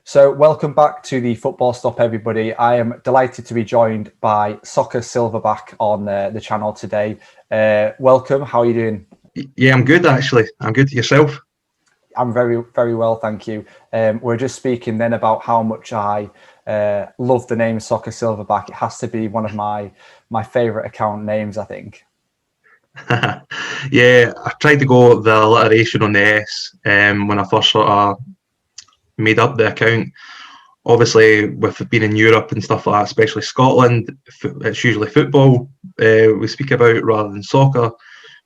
So welcome back to the Football Stop, everybody. I am delighted to be joined by Soccer Silverback on the channel today. Welcome. How are you doing? Yeah, I'm good actually. I'm good. Yourself? I'm very, very well, thank you. We're just speaking then about how much I love the name Soccer Silverback. It has to be one of my favourite account names, I think. Yeah, I tried to go the alliteration on the S when I first sort of made up the account. Obviously, with being in Europe and stuff like that, especially Scotland, it's usually football we speak about rather than soccer.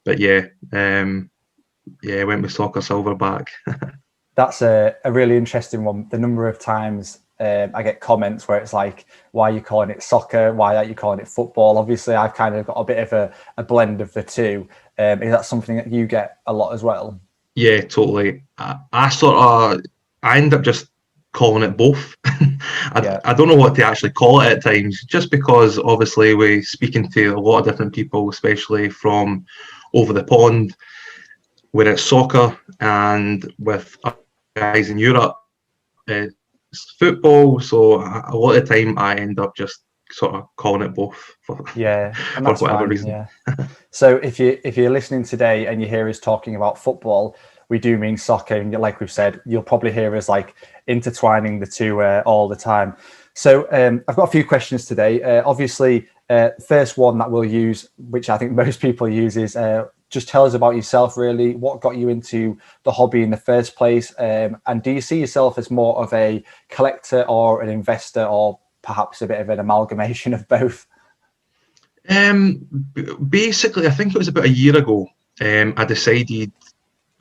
But yeah, I went with Soccer Silverback. That's a really interesting one. The number of times I get comments where it's like, why are you calling it soccer? Why aren't you calling it football? Obviously, I've kind of got a bit of a blend of the two. Is that something that you get a lot as well? Yeah, totally. I end up just calling it both. Yeah. I don't know what to actually call it at times, just because obviously we're speaking to a lot of different people, especially from over the pond, where it's soccer, and with guys in Europe, it's football. So a lot of the time I end up just sort of calling it both Yeah, and for that's whatever fine. reason. Yeah. So if you're listening today and you hear us talking about football, we do mean soccer, and like we've said, you'll probably hear us like intertwining the two all the time. So I've got a few questions today. Obviously, first one that we'll use, which I think most people use, is just tell us about yourself. Really, what got you into the hobby in the first place, and do you see yourself as more of a collector or an investor, or perhaps a bit of an amalgamation of both? Basically, I think it was about a year ago. I decided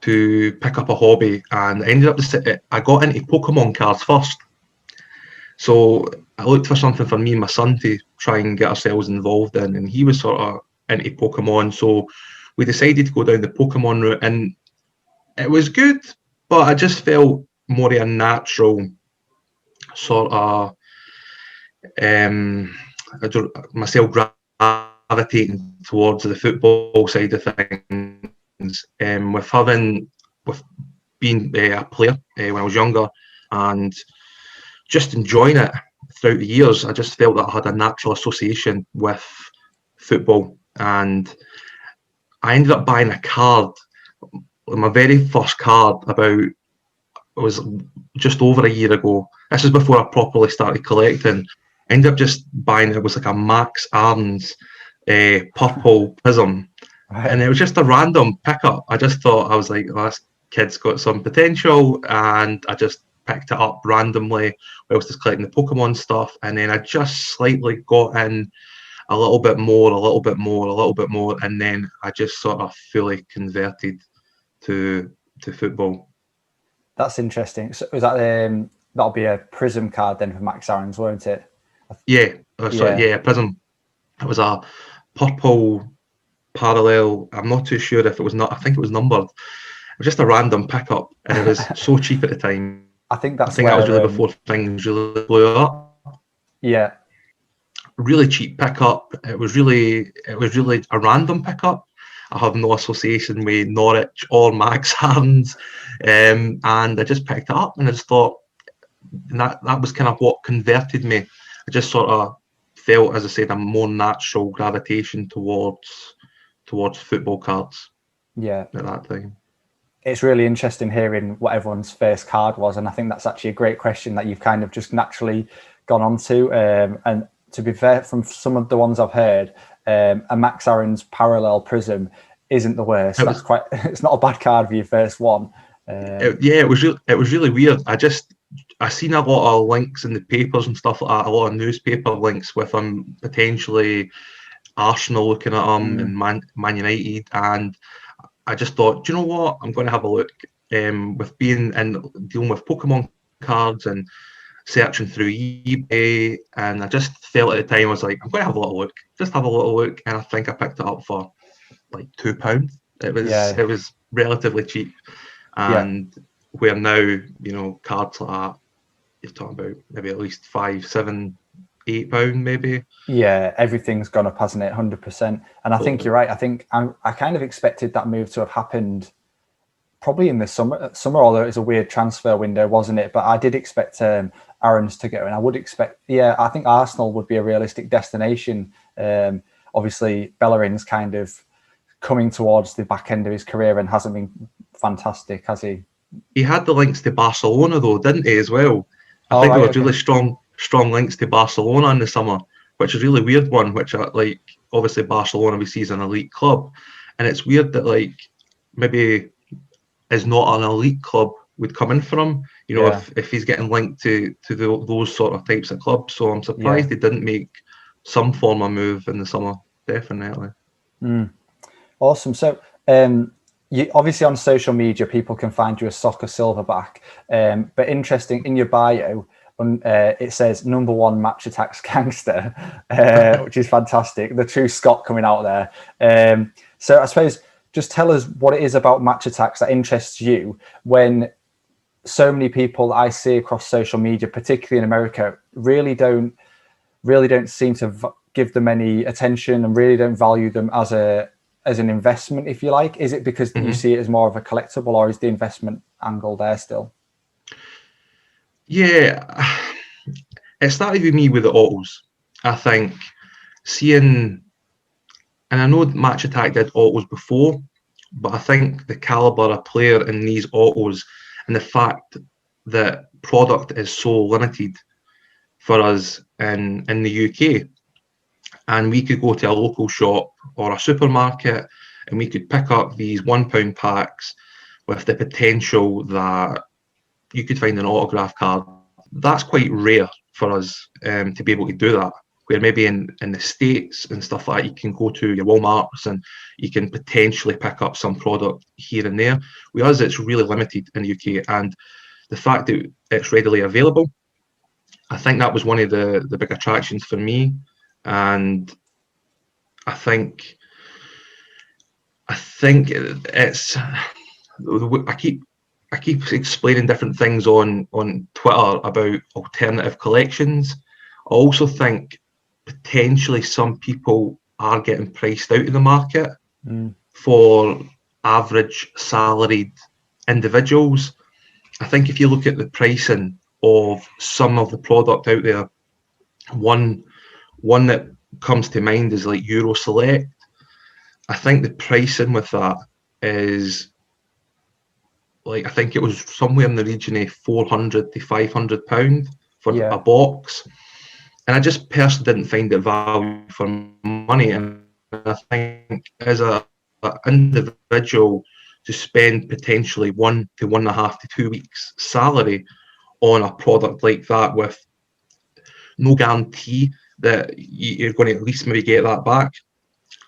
to pick up a hobby, and I got into Pokemon cards first. So I looked for something for me and my son to try and get ourselves involved in, and he was sort of into Pokemon. So we decided to go down the Pokemon route, and it was good, but I just felt more of a natural sort of myself gravitating towards the football side of things. With being a player when I was younger and just enjoying it throughout the years, I just felt that I had a natural association with football, and I ended up buying a card. My very first card it was just over a year ago. This is before I properly started collecting. I ended up just buying it was like a Max Arns purple prism, and Right. it was just a random pickup. I just thought I was like, oh, this kid's got some potential, and I just picked it up randomly. I was just collecting the Pokemon stuff, and then I just slightly got in a little bit more, a little bit more, a little bit more, and then I just sort of fully converted to football. That's interesting. So was that that'll be a Prism card then for Max Aaron's, won't it? Yeah, Yeah. Prism. It was a purple parallel. I'm not too sure if it was not. I think it was numbered. It was just a random pickup, and it was so cheap at the time. I think I that's think that was really where before things really blew up. yeah, Really cheap pickup. It was really a random pickup. I have no association with Norwich or Max Harns, and I just picked it up, and I just thought, and that was kind of what converted me. I just sort of felt, as I said, a more natural gravitation towards football cards yeah. at that time. It's really interesting hearing what everyone's first card was, and I think that's actually a great question that you've kind of just naturally gone on to. And to be fair, from some of the ones I've heard, a Max Aaron's Parallel Prism isn't the worst. It That's was, quite. It's not a bad card for your first one. yeah, it was really weird. I seen a lot of links in the papers and stuff like that, a lot of newspaper links with him potentially Arsenal looking at him and Man United, and I just thought, do you know what? I'm going to have a look. With being and dealing with Pokemon cards and searching through eBay, and I just felt at the time I was like, I'm going to have a little look, just have a little look, and I think I picked it up for like £2. Yeah, It was relatively cheap, yeah. and where now cards like that you're talking about maybe at least five, £7, £8 maybe. Yeah, everything's gone up, hasn't it? 100%. And I think Totally. you're right. I think I kind of expected that move to have happened probably in the summer, although it was a weird transfer window, wasn't it? But I did expect Aaron's to go, and I would expect, I think Arsenal would be a realistic destination. Obviously, Bellerin's kind of coming towards the back end of his career and hasn't been fantastic, has he? He had the links to Barcelona though, didn't he, as well? I think there was really strong links to Barcelona in the summer, which is a really weird one, which like obviously Barcelona we see as an elite club. And it's weird that like maybe is not an elite club would come in for him, if he's getting linked to those sort of types of clubs. So I'm surprised he didn't make some form of move in the summer, definitely. Awesome. So you obviously on social media, people can find you as Soccer Silverback. But interesting, in your bio, it says #1 Match Attax gangster, which is fantastic. The true Scot coming out there. So I suppose just tell us what it is about Match Attax that interests you when so many people I see across social media, particularly in America, really don't seem to give them any attention and really don't value them as an investment, if you like. Is it because you see it as more of a collectible, or is the investment angle there still? Yeah, it started with me with the autos. I think seeing, and I know Match Attax did autos before, but I think the caliber of player in these autos and the fact that product is so limited for us in the UK, and we could go to a local shop or a supermarket and we could pick up these £1 packs with the potential that you could find an autograph card. That's quite rare for us to be able to do that. Where maybe in the States and stuff like that, you can go to your Walmarts and you can potentially pick up some product here and there. With us, it's really limited in the UK, and the fact that it's readily available, I think that was one of the big attractions for me. And I think it's, I keep explaining different things on Twitter about alternative collections. I also think potentially some people are getting priced out of the market for average salaried individuals. I think if you look at the pricing of some of the product out there, one that comes to mind is like Euro Select. I think the pricing with that is like, I think it was somewhere in the region of £400 to £500 for a box. And I just personally didn't find it value for money. And I think as an individual to spend potentially 1 to 1.5 to 2 weeks salary on a product like that with no guarantee that you're going to at least maybe get that back.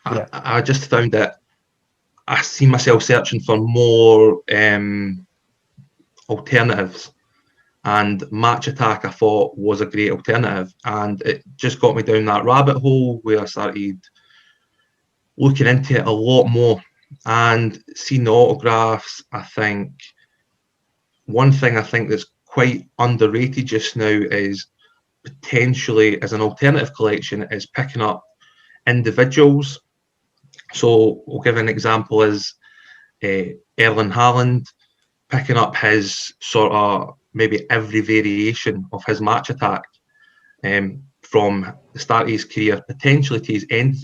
I just found that I see myself searching for more alternatives. And Match Attax, I thought, was a great alternative, and it just got me down that rabbit hole where I started looking into it a lot more and seeing the autographs. I think one thing I think that's quite underrated just now is potentially as an alternative collection is picking up individuals. So we'll give an example as Erling Haaland, picking up his sort of maybe every variation of his Match Attax from the start of his career, potentially to his end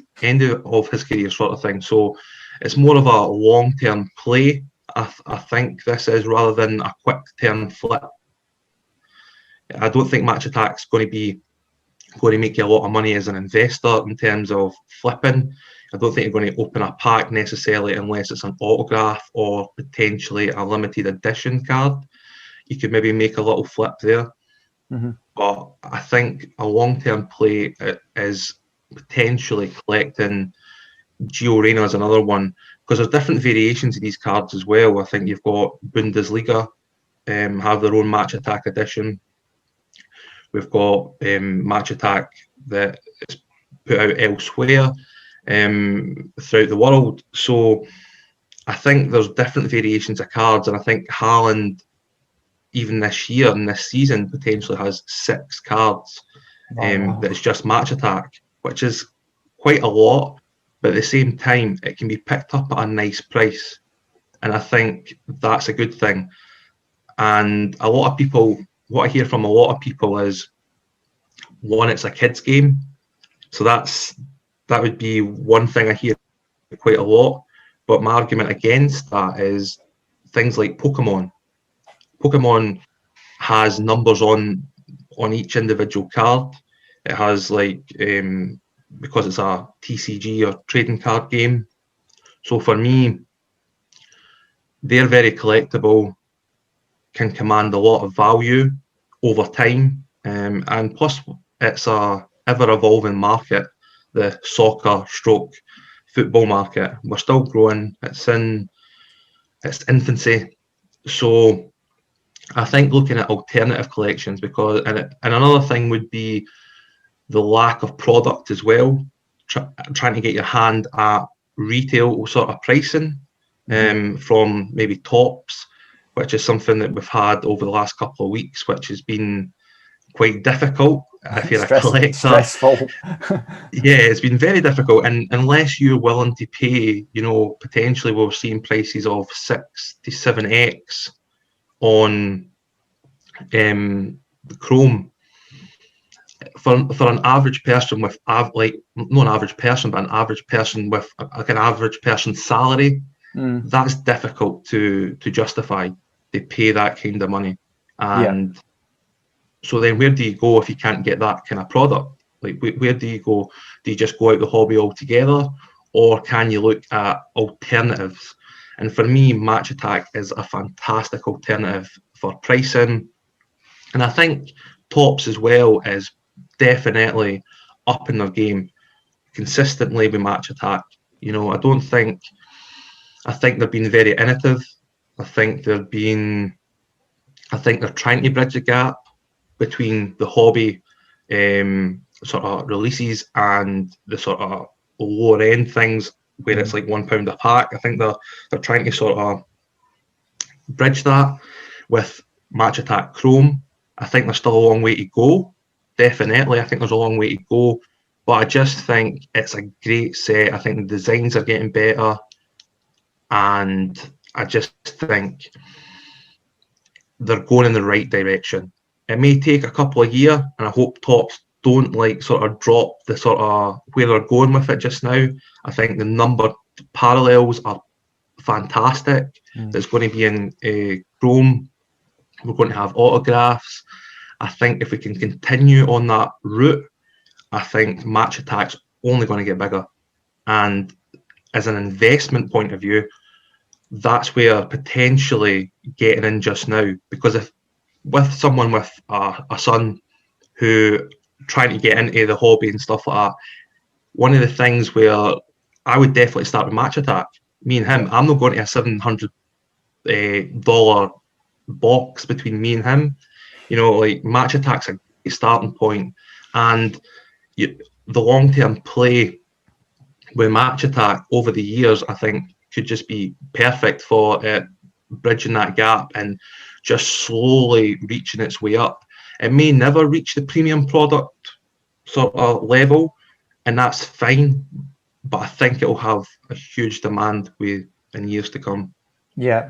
of his career sort of thing. So it's more of a long-term play, I think this is, rather than a quick-term flip. I don't think Match Attax is going to make you a lot of money as an investor in terms of flipping. I don't think you're going to open a pack necessarily unless it's an autograph or potentially a limited edition card. You could maybe make a little flip there. But I think a long-term play is potentially collecting Gio Reyna as another one, because there's different variations of these cards as well. I think you've got Bundesliga have their own Match Attax edition. We've got Match Attax that is put out elsewhere throughout the world. So I think there's different variations of cards, and I think Haaland, even this year and this season, potentially has 6 cards that is just Match Attax, which is quite a lot, but at the same time it can be picked up at a nice price. And I think that's a good thing. And a lot of people, what I hear from a lot of people is, one, it's a kid's game. So that would be one thing I hear quite a lot. But my argument against that is things like Pokemon. Pokemon has numbers on each individual card. It has because it's a TCG or trading card game. So for me, they're very collectible, can command a lot of value over time, and plus it's a ever evolving market, the soccer stroke football market. We're still growing. It's in its infancy. So I think looking at alternative collections, because and another thing would be the lack of product as well. Trying to get your hand at retail sort of pricing from maybe Tops, which is something that we've had over the last couple of weeks, which has been quite difficult if you're a collector. Stressful. Yeah, it's been very difficult, and unless you're willing to pay, potentially we're seeing prices of 6 to 7x on Chrome. For an average person with not an average person, but an average person with like an average person's salary, that's difficult to justify. They pay that kind of money, and so then where do you go if you can't get that kind of product? Like where do you go? Do you just go out the hobby altogether, or can you look at alternatives? And for me, Match Attax is a fantastic alternative for pricing, and I think Tops as well is definitely up in their game consistently with Match Attax. I think they've been very innovative. I think they're trying to bridge the gap between the hobby sort of releases and the sort of lower end things where it's like £1 a pack. I think they're trying to sort of bridge that with Match Attax Chrome. I think there's still a long way to go. Definitely, I think there's a long way to go. But I just think it's a great set. I think the designs are getting better. And I just think they're going in the right direction. It may take a couple of years, and I hope Tops don't sort of drop the sort of where they're going with it just now. I think the number parallels are fantastic. There's going to be in Chrome. We're going to have autographs. I think if we can continue on that route, I think Match Attax only going to get bigger. And as an investment point of view, that's where potentially getting in just now, because if with someone with a son who trying to get into the hobby and stuff like that, one of the things where I would definitely start with Match Attax. Me and him, I'm not going to a $700 box between me and him. Match Attax a starting point, and the long-term play with Match Attax over the years, I think, could just be perfect for bridging that gap and just slowly reaching its way up. It may never reach the premium product sort of level, and that's fine, but I think it'll have a huge demand in years to come. Yeah.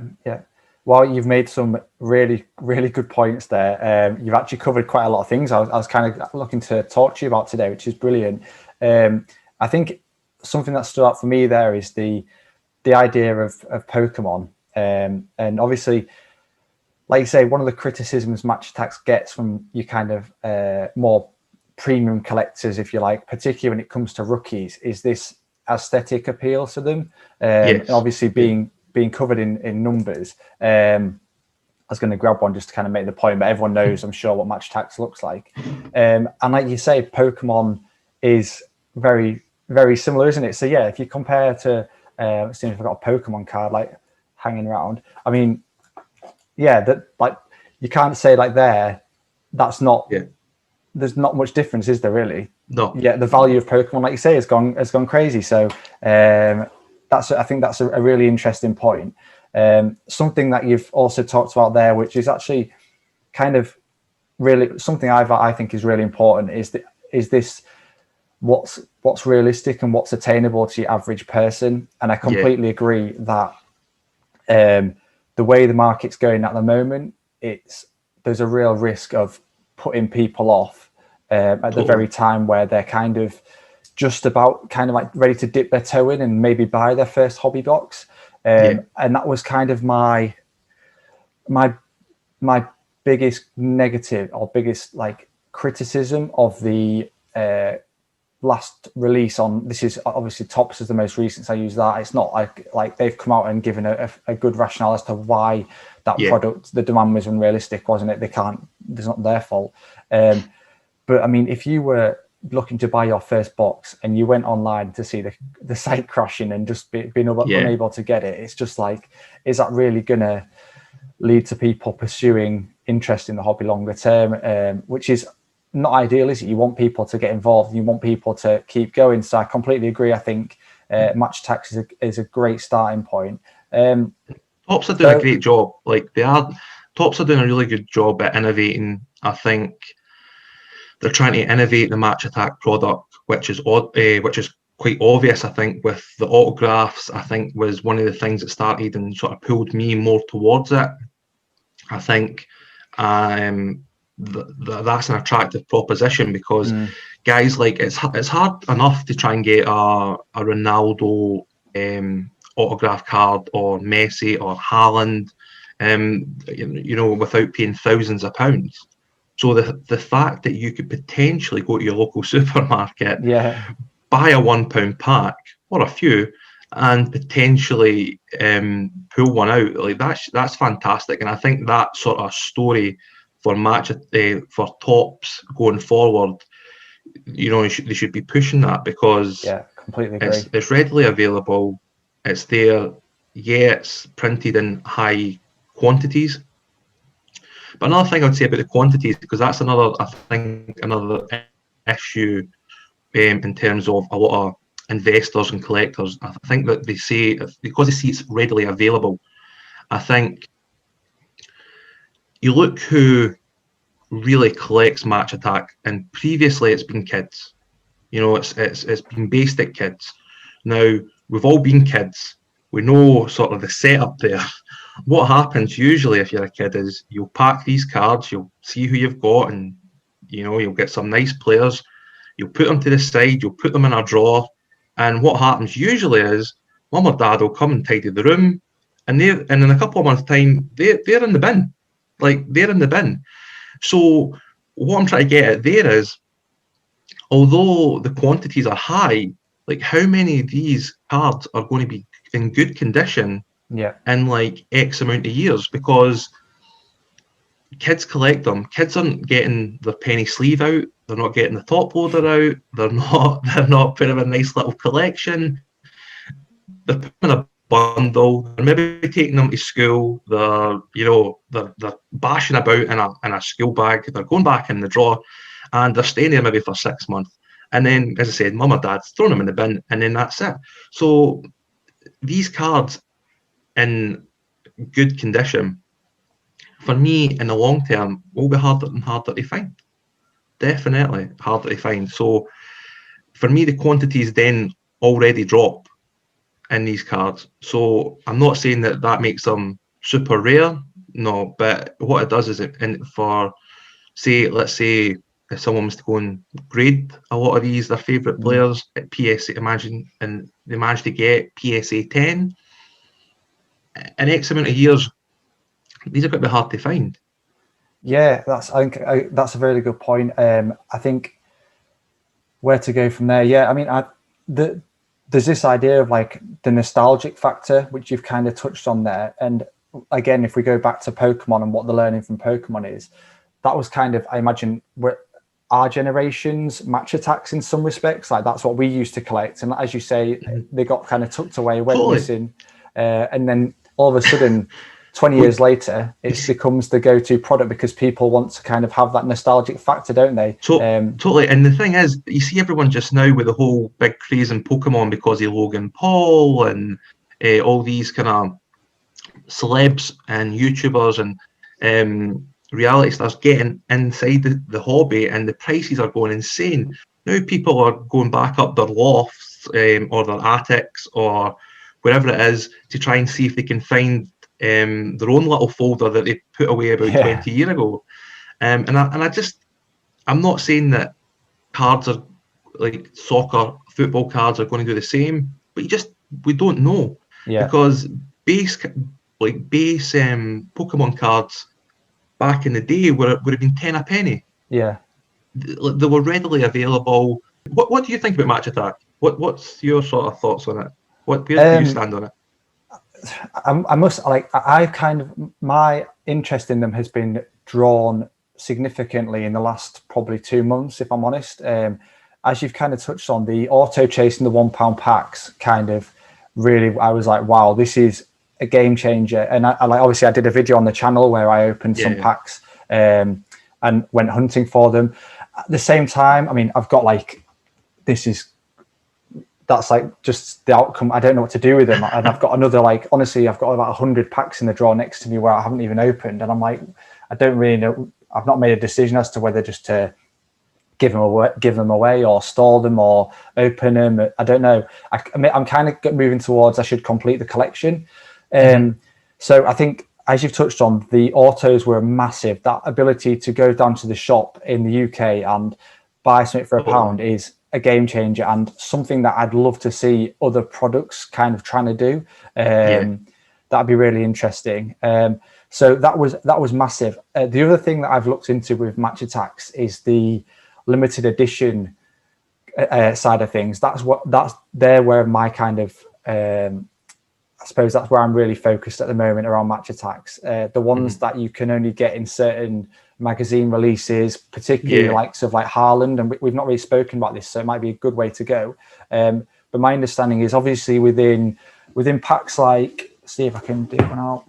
Well, you've made some really, really good points there. You've actually covered quite a lot of things I was kind of looking to talk to you about today, which is brilliant. I think something that stood out for me there is the idea of Pokemon. And obviously, like you say, one of the criticisms Match Attax gets from you kind of more premium collectors, if you like, particularly when it comes to rookies, is this aesthetic appeal to them. Yes. And obviously being covered in numbers. I was going to grab one just to kind of make the point, but everyone knows, I'm sure, what Match Attax looks like. And like you say, Pokemon is very, very similar, isn't it? So yeah, if you compare to, let's see if I've got a Pokemon card like hanging around. I mean, yeah, that like you can't say like that's not. Yeah. There's not much difference, is there really? No. Yeah, the value of Pokemon, like you say, has gone crazy. So I think that's a really interesting point. Something that you've also talked about there, which is actually kind of really something I think is really important, is this what's realistic and what's attainable to your average person. And I completely agree that The way the market's going at the moment, there's a real risk of putting people off at the very time where they're kind of just about kind of like ready to dip their toe in and maybe buy their first hobby box. And that was kind of my biggest negative or biggest like criticism of the last release on. This is obviously Topps is the most recent, so I use that. It's not like they've come out and given a good rationale as to why that product, the demand was unrealistic, wasn't it? It's not their fault. But I mean, if you were looking to buy your first box and you went online to see the site crashing and just being unable to get it, it's just like, is that really gonna lead to people pursuing interest in the hobby longer term, which is not ideal, is it? You want people to get involved, you want people to keep going. So I completely agree. I think Match Attax is a great starting point. Topps are doing a great job. Topps are doing a really good job at innovating. I think they're trying to innovate the Match Attax product, which is quite obvious. I think with the autographs, I think was one of the things that started and sort of pulled me more towards it. I think that's an attractive proposition because guys, like it's hard enough to try and get a Ronaldo autograph card or Messi or Haaland, without paying thousands of pounds. So the fact that you could potentially go to your local supermarket, buy a £1 pack or a few, and potentially pull one out, like that's fantastic. And I think that sort of story for for Topps going forward, they should be pushing that because completely agree. It's readily available. It's there. It's printed in high quantities. But another thing I would say about the quantities, because that's another issue in terms of a lot of investors and collectors. I think that they say, because they see it's readily available, I think you look who really collects Match Attax, and previously it's been kids. It's been based at kids. Now, we've all been kids. We know sort of the setup there. What happens usually if you're a kid is you'll pack these cards, you'll see who you've got, and you'll get some nice players. You'll put them to the side, you'll put them in a drawer, and what happens usually is mum or dad will come and tidy the room, and in a couple of months' time they're in the bin, they're in the bin. So what I'm trying to get at there is, although the quantities are high, like how many of these cards are going to be in good condition in like X amount of years? Because kids collect them. Kids aren't getting their penny sleeve out. They're not getting the top loader out. They're not putting a nice little collection. They're putting a bundle. They're maybe taking them to school. They're bashing about in a school bag. They're going back in the drawer, and they're staying there maybe for 6 months. And then, as I said, mum or dad's throwing them in the bin, and then that's it. So these cards in good condition, for me, in the long term, will be harder and harder to find. Definitely harder to find. So for me, the quantities then already drop in these cards. So I'm not saying that makes them super rare, no, but what it does is let's say if someone was to go and grade a lot of these, their favourite players at PSA, and they managed to get PSA 10, in X amount of years, these are going to be hard to find. Yeah, that's a very good point. I think where to go from there. Yeah, I mean, there's this idea of like the nostalgic factor, which you've kind of touched on there. And again, if we go back to Pokemon and what the learning from Pokemon is, that was kind of, I imagine, our generation's Match Attax in some respects. Like that's what we used to collect. And as you say, they got kind of tucked away, went missing. And then all of a sudden, 20 years later, it becomes the go-to product because people want to kind of have that nostalgic factor, don't they? Totally. And the thing is, you see everyone just now with the whole big craze in Pokemon because of Logan Paul and all these kind of celebs and YouTubers and reality stars getting inside the hobby, and the prices are going insane. Now people are going back up their lofts or their attics or wherever it is to try and see if they can find their own little folder that they put away about 20 years ago. I'm not saying that cards are like soccer, football cards are going to do the same, but we don't know, because base Pokemon cards back in the day would have been 10 a penny. Yeah, they were readily available. What do you think about Match Attax? What's your sort of thoughts on it? Where do you stand on it? I've kind of, my interest in them has been drawn significantly in the last probably 2 months, if I'm honest. As you've kind of touched on, the auto chasing the £1 packs kind of really, I was like, wow, this is a game changer. And I obviously I did a video on the channel where I opened some packs and went hunting for them. At the same time, I mean, I've got that's like just the outcome. I don't know what to do with them. And I've got another, honestly, I've got about 100 packs in the drawer next to me where I haven't even opened. And I'm like, I don't really know. I've not made a decision as to whether just to give them away or store them or open them. I don't know. I'm kind of moving towards I should complete the collection. So I think, as you've touched on, the autos were massive. That ability to go down to the shop in the UK and buy something for £1 is a game changer, and something that I'd love to see other products kind of trying to do. That'd be really interesting. So that was massive. The other thing that I've looked into with Match Attax is the limited edition side of things. That's where my kind of I suppose that's where I'm really focused at the moment around Match Attax. The ones that you can only get in certain magazine releases, particularly likes of like Haaland, and we've not really spoken about this, so it might be a good way to go. But my understanding is obviously within packs like, see if I can dig one out.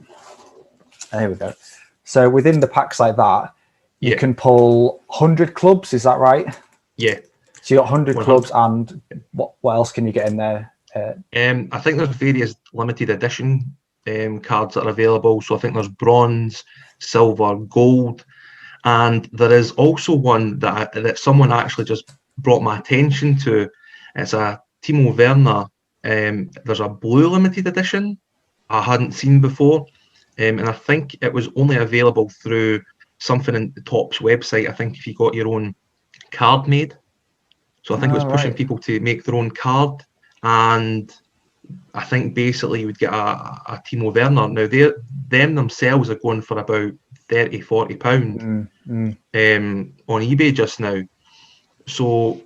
There we go. So within the packs like that, you can pull 100 clubs. Is that right? Yeah. So you got 100 clubs, and what else can you get in there? I think there's various limited edition cards that are available. So I think there's bronze, silver, gold, and there is also one that someone actually just brought my attention to. It's a Timo Werner. There's a blue limited edition I hadn't seen before, and I think it was only available through something in the Topps website. I think if you got your own card made, so I think it was pushing people to make their own card. And I think basically you would get a Timo Werner. Now, them themselves are going for about £30-40 on eBay just now. So,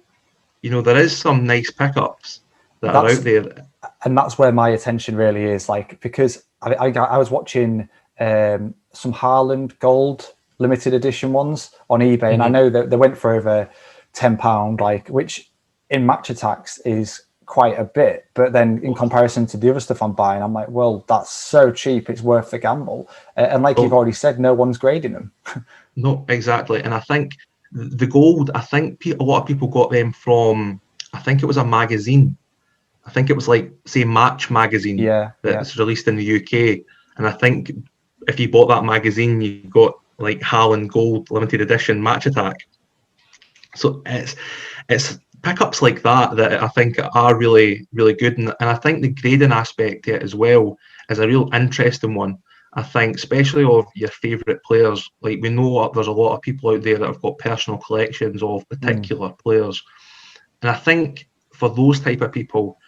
there is some nice pickups that are out there. And that's where my attention really is, because I was watching some Haaland gold limited edition ones on eBay, and I know that they went for over £10, which in Match Attax is quite a bit, but then in comparison to the other stuff I'm buying, I'm like, well, that's so cheap, it's worth the gamble. And you've already said, no one's grading them. No, exactly. And I think the gold, I think a lot of people got them from, I think it was a magazine. I think it was say Match magazine that's released in the UK. And I think if you bought that magazine, you got Haaland Gold limited edition Match Attax. So it's pickups like that I think are really, really good. And I think the grading aspect to it as well is a real interesting one. I think, especially of your favourite players, we know there's a lot of people out there that have got personal collections of particular players. And I think for those type of people,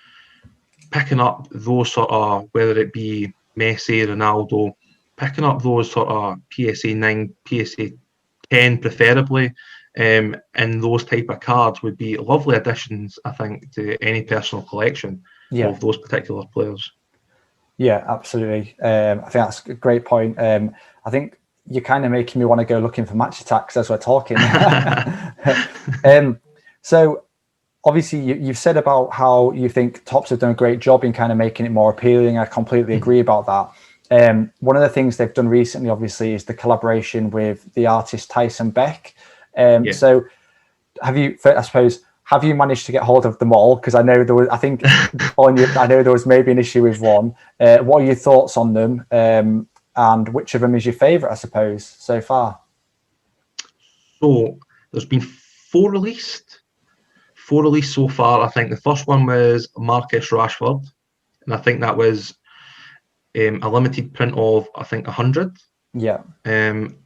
picking up those sort of, whether it be Messi, Ronaldo, picking up those sort of PSA 9, PSA 10 preferably, and those type of cards would be lovely additions, I think, to any personal collection of those particular players. Yeah, absolutely. I think that's a great point. I think you're kind of making me want to go looking for Match Attax as we're talking. So obviously you've said about how you think Topps have done a great job in kind of making it more appealing. I completely agree about that. One of the things they've done recently, obviously, is the collaboration with the artist Tyson Beck. So have you managed to get hold of them all? Because I know there was, I think I know there was maybe an issue with one. What are your thoughts on them? And which of them is your favourite, I suppose, so far? So there's been four released so far. I think the first one was Marcus Rashford, and I think that was a limited print of, I think, 100. Yeah. Then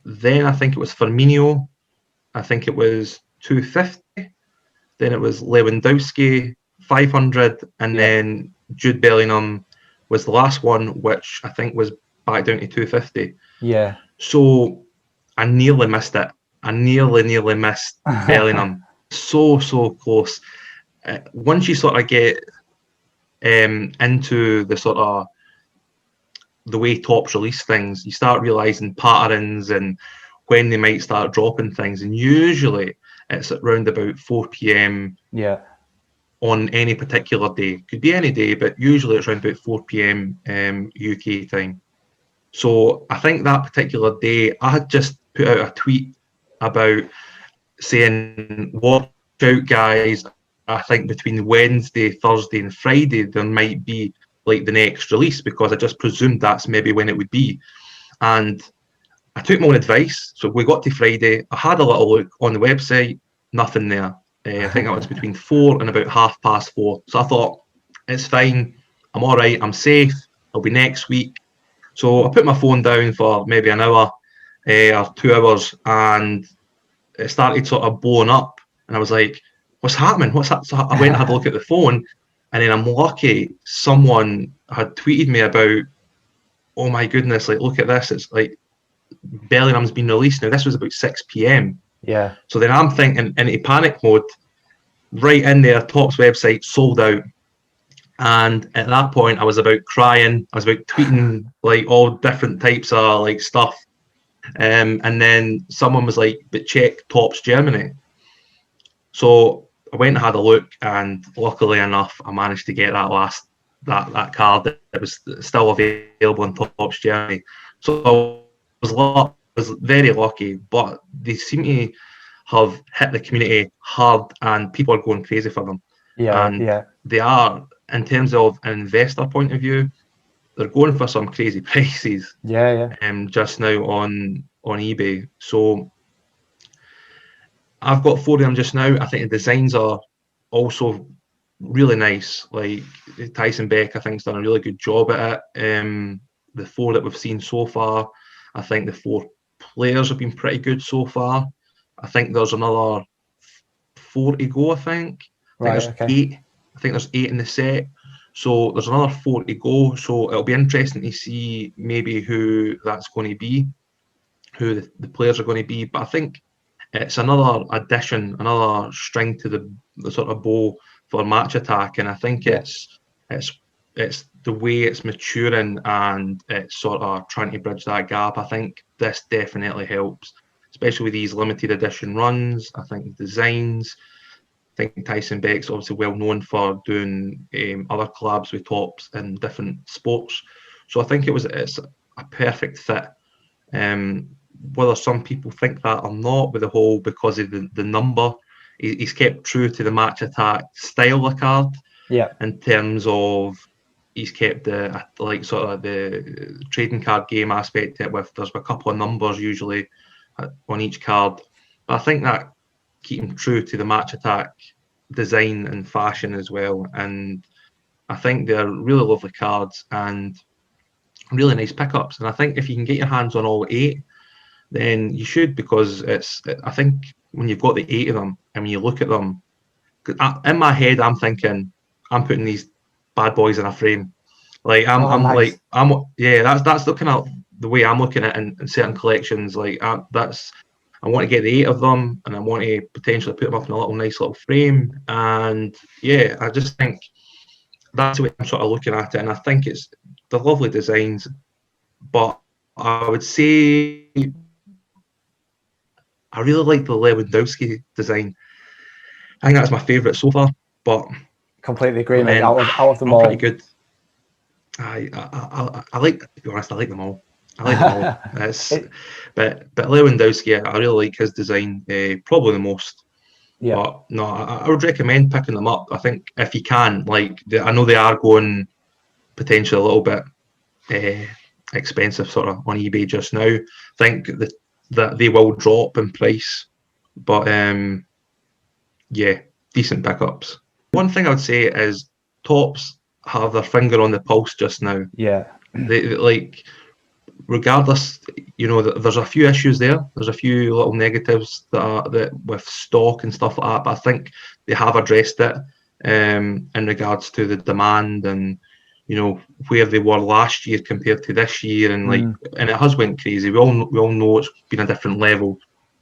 I think it was Firmino. I think it was 250. Then it was Lewandowski, 500. And then Jude Bellingham was the last one, which I think was back down to 250. Yeah. So I nearly missed it. I nearly missed Bellingham. So close. Once you sort of get into the sort of the way Topps release things, you start realising patterns and when they might start dropping things. And usually it's around about 4 p.m. Yeah. on any particular day. Could be any day, but usually it's around about 4 p.m. UK time. So I think that particular day, I had just put out a tweet about saying, watch out, guys. I think between Wednesday, Thursday, and Friday, there might be like the next release, because I just presumed that's maybe when it would be. And I took my own advice. So we got to Friday. I had a little look on the website, nothing there. I think it was between 4 and about 4:30. So I thought, it's fine. I'm all right. I'm safe. It'll be next week. So I put my phone down for maybe an hour or 2 hours, and it started sort of blowing up. And I was like, what's happening? What's that? So I went and had a look at the phone, and then I'm lucky someone had tweeted me about, oh my goodness, like, look at this. It's like Bellingham's been released. Now, this was about 6 p.m. Yeah. So then I'm thinking into panic mode, right in there, Topps website sold out. And at that point, I was about crying. I was about tweeting like all different types of like stuff. And then someone was like, but check Topps Germany. So I went and had a look, and luckily enough, I managed to get that card. It was still available in Topps Germany. So I was very lucky, but they seem to have hit the community hard, and people are going crazy for them. Yeah. They are, in terms of an investor point of view, they're going for some crazy prices. Yeah. Just now on eBay. So I've got 4 of them just now. I think the designs are also really nice. Like Tyson Beck, I think, has done a really good job at it. The 4 that we've seen so far, I think the 4 players have been pretty good so far. I think there's another 4 to go, I think. Right, There's 8. I think there's 8 in the set. So there's another 4 to go. So it'll be interesting to see maybe who that's going to be, who the players are going to be. But I think it's another addition, another string to the sort of bow for Match Attack. And I think it's the way it's maturing, and it's sort of trying to bridge that gap. I think this definitely helps, especially with these limited edition runs. I think the designs. I think Tyson Beck's obviously well known for doing other collabs with Topps in different sports. So I think it's a perfect fit. Whether some people think that or not, with the whole, because of the number, he's kept true to the Match Attack style of card. Yeah. In terms of, he's kept the like sort of the trading card game aspect of it, there's a couple of numbers usually on each card. But I think that keep him true to the Match Attack design and fashion as well. And I think they're really lovely cards and really nice pickups. And I think if you can get your hands on all 8, then you should, because I think when you've got the 8 of them and when you look at them, in my head I'm thinking, I'm putting these bad boys in a frame. Like Nice. That's the kind of the way I'm looking at it in certain collections. Like I want to get the 8 of them, and I want to potentially put them up in a nice little frame. And yeah, I just think that's the way I'm sort of looking at it. And I think they're lovely designs, but I would say I really like the Lewandowski design. I think that's my favourite so far. But completely agree, mate. Out of them all, pretty good. I like, to be honest, I like them all. I like them all. But Lewandowski, I really like his design, probably the most. Yeah. But no, I would recommend picking them up. I think if you can, like, I know they are going potentially a little bit expensive sort of on eBay just now. I think that they will drop in price, but yeah, decent pickups. One thing I would say is Topps have their finger on the pulse just now. Yeah. like, regardless, there's a few issues there. There's a few little negatives that with stock and stuff like that, but I think they have addressed it in regards to the demand and where they were last year compared to this year, and and it has went crazy. We all know it's been a different level.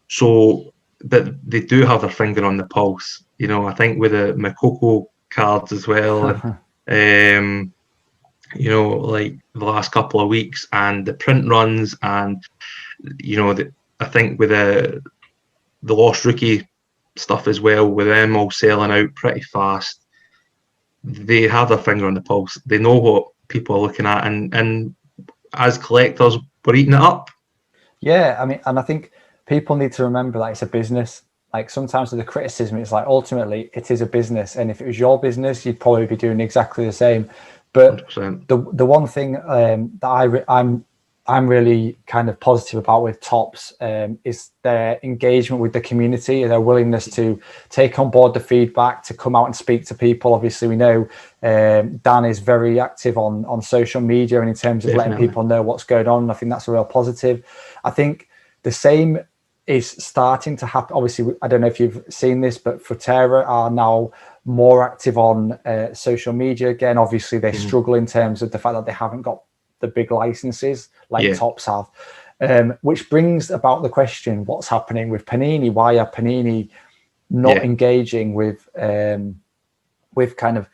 So, but they do have their finger on the pulse. I think with the Makoko cards as well, and like the last couple of weeks and the print runs, and I think with the Lost Rookie stuff as well, with them all selling out pretty fast, they have their finger on the pulse. They know what people are looking at, and as collectors, we're eating it up. Yeah, I mean, and I think people need to remember that it's a business. Like, sometimes with the criticism, it's like, ultimately it is a business, and if it was your business, you'd probably be doing exactly the same. But 100%. the one thing that I'm really kind of positive about with Topps is their engagement with the community, and their willingness to take on board the feedback, to come out and speak to people. Obviously, we know Dan is very active on social media and in terms of letting people know what's going on. And I think that's a real positive. I think the same is starting to happen. Obviously, I don't know if you've seen this, but Futera are now more active on social media again. Obviously, they struggle in terms of the fact that they haven't got the big licenses like Topps have, which brings about the question: what's happening with Panini? Why are Panini not engaging with kind of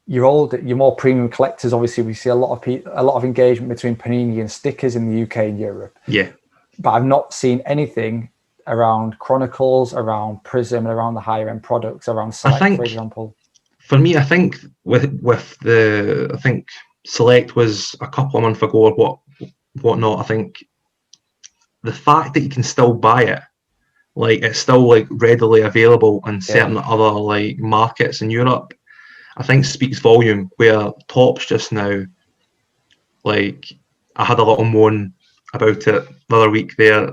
your more premium collectors? Obviously, we see a lot of engagement between Panini and stickers in the UK and Europe. Yeah. But I've not seen anything around Chronicles, around Prism, and around the higher end products, around Select, for example. For me, I think I think Select was a couple of months ago or whatnot. I think the fact that you can still buy it, like it's still like readily available in certain other like markets in Europe, I think speaks volume. Where Topps just now, like, I had a little moan about it the other week there.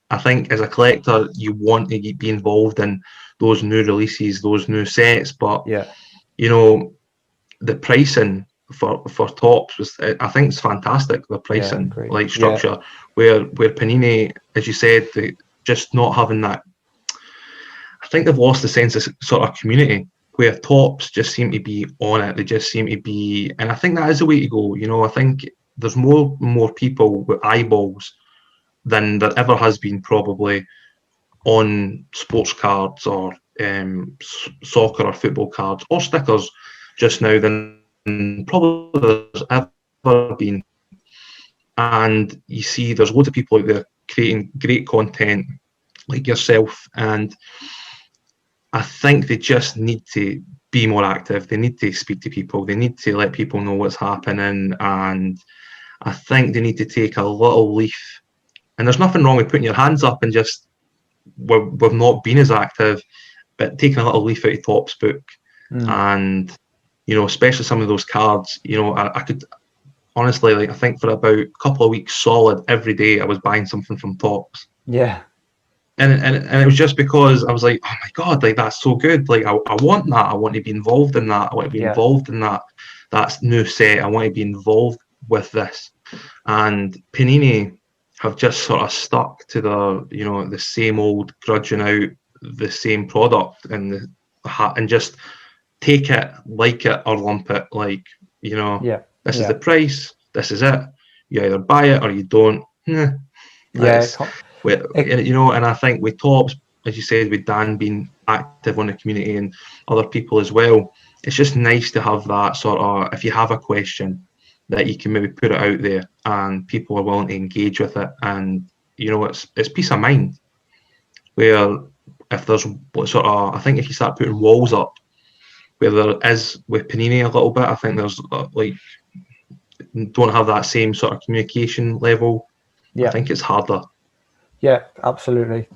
I think as a collector, you want to be involved in those new releases, those new sets, but the pricing for Topps was, I think, it's fantastic. The pricing, like structure, where Panini, as you said, they just not having that. I think they've lost the sense of sort of community, where Topps just seem to be on it. They just seem to be, and I think that is the way to go. I think there's more people with eyeballs than there ever has been, probably, on sports cards or soccer or football cards or stickers just now than probably there's ever been. And you see there's loads of people out there creating great content like yourself, and I think they just need to be more active. They need to speak to people. They need to let people know what's happening, and I think they need to take a little leaf. And there's nothing wrong with putting your hands up and just, we've not been as active, but taking a little leaf out of Topps book, and especially some of those cards. I could honestly, like, I think for about a couple of weeks solid, every day I was buying something from Topps. Yeah. And it was just because I was like, oh my God, like, that's so good. Like, I want that. I want to be involved in that. I want to be involved in that. That's new set. I want to be involved with this. And Panini have just sort of stuck to the same old, grudging out the same product and just take it, like it or lump it. Like, this is the price. This is it. You either buy it or you don't. And I think with Topps, as you said, with Dan being active on the community and other people as well, it's just nice to have that sort of, if you have a question, that you can maybe put it out there and people are willing to engage with it. And it's peace of mind, where if there's sort of, I think if you start putting walls up where there is with Panini a little bit, I think there's like, don't have that same sort of communication level. I think it's harder. Yeah, absolutely.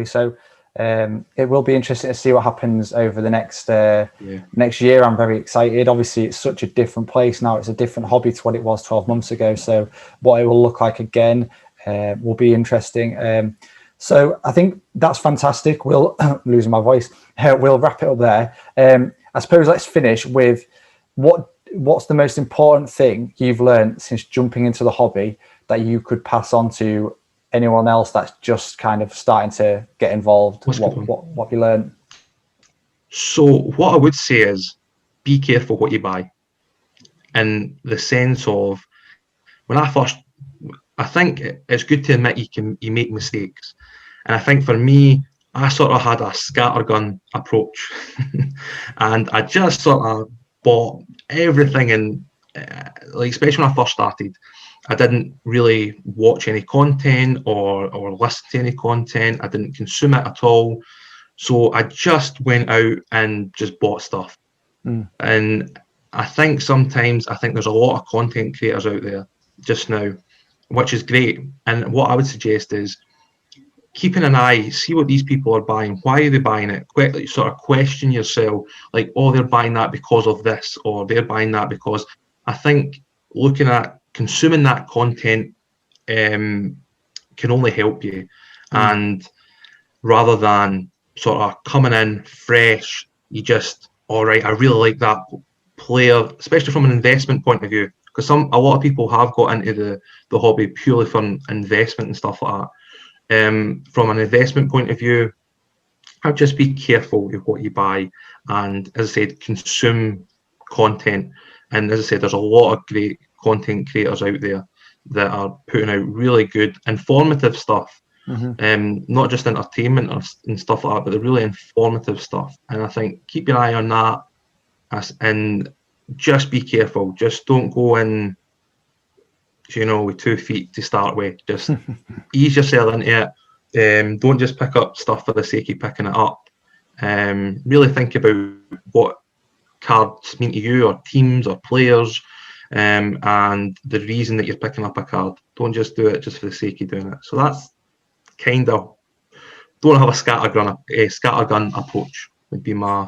So it will be interesting to see what happens over the next year. I'm very excited. Obviously, it's such a different place now. It's a different hobby to what it was 12 months ago. So what it will look like again will be interesting. So I think that's fantastic. We'll losing my voice. We'll wrap it up there. I suppose let's finish with what what's the most important thing you've learned since jumping into the hobby that you could pass on to anyone else that's just kind of starting to get involved? What have you learned? So what I would say is be careful what you buy, in the sense of, I think it's good to admit you make mistakes. And I think for me, I sort of had a scattergun approach and I just sort of bought everything. And like, especially when I first started, I didn't really watch any content or listen to any content. I didn't consume it at all. So I just went out and just bought stuff. And I think sometimes there's a lot of content creators out there just now, which is great. And what I would suggest is keeping an eye, see what these people are buying, why are they buying it, sort of question yourself, like, oh, they're buying that because of this, or they're buying that because. I think looking at consuming that content can only help you. And rather than sort of coming in fresh, you just, all right, I really like that player, especially from an investment point of view, because a lot of people have got into the hobby purely for investment and stuff like that. From an investment point of view, I'd just be careful with what you buy, and as I said, consume content. And as I said, there's a lot of great content creators out there that are putting out really good, informative stuff. Not just entertainment and stuff like that, but they're really informative stuff. And I think keep your eye on that, and just be careful. Just don't go in, with 2 feet to start with. Just ease yourself into it. Don't just pick up stuff for the sake of picking it up. Really think about what cards mean to you, or teams, or players, and the reason that you're picking up a card. Don't just do it just for the sake of doing it. So that's kind of, don't have a scattergun approach would be my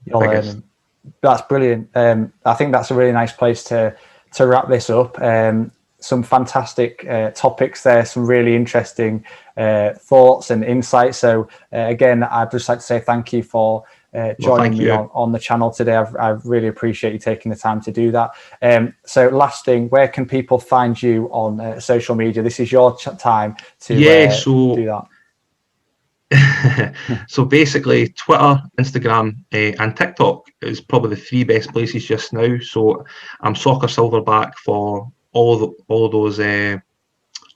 biggest. That's brilliant. I think that's a really nice place to wrap this up. Some fantastic topics there, some really interesting thoughts and insights. So again, I'd just like to say thank you for joining me on the channel today. I really appreciate you taking the time to do that. So last thing, where can people find you on social media? This is your time to do that. So basically Twitter, Instagram, and TikTok is probably the 3 best places just now. So I'm Soccer Silverback for all of those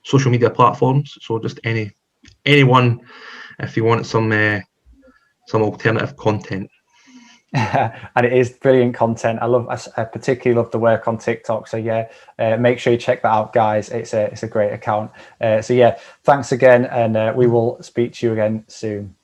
social media platforms. So just anyone, if you want some alternative content. And it is brilliant content. I particularly love the work on TikTok. So make sure you check that out, guys. It's a great account. So thanks again, and we will speak to you again soon.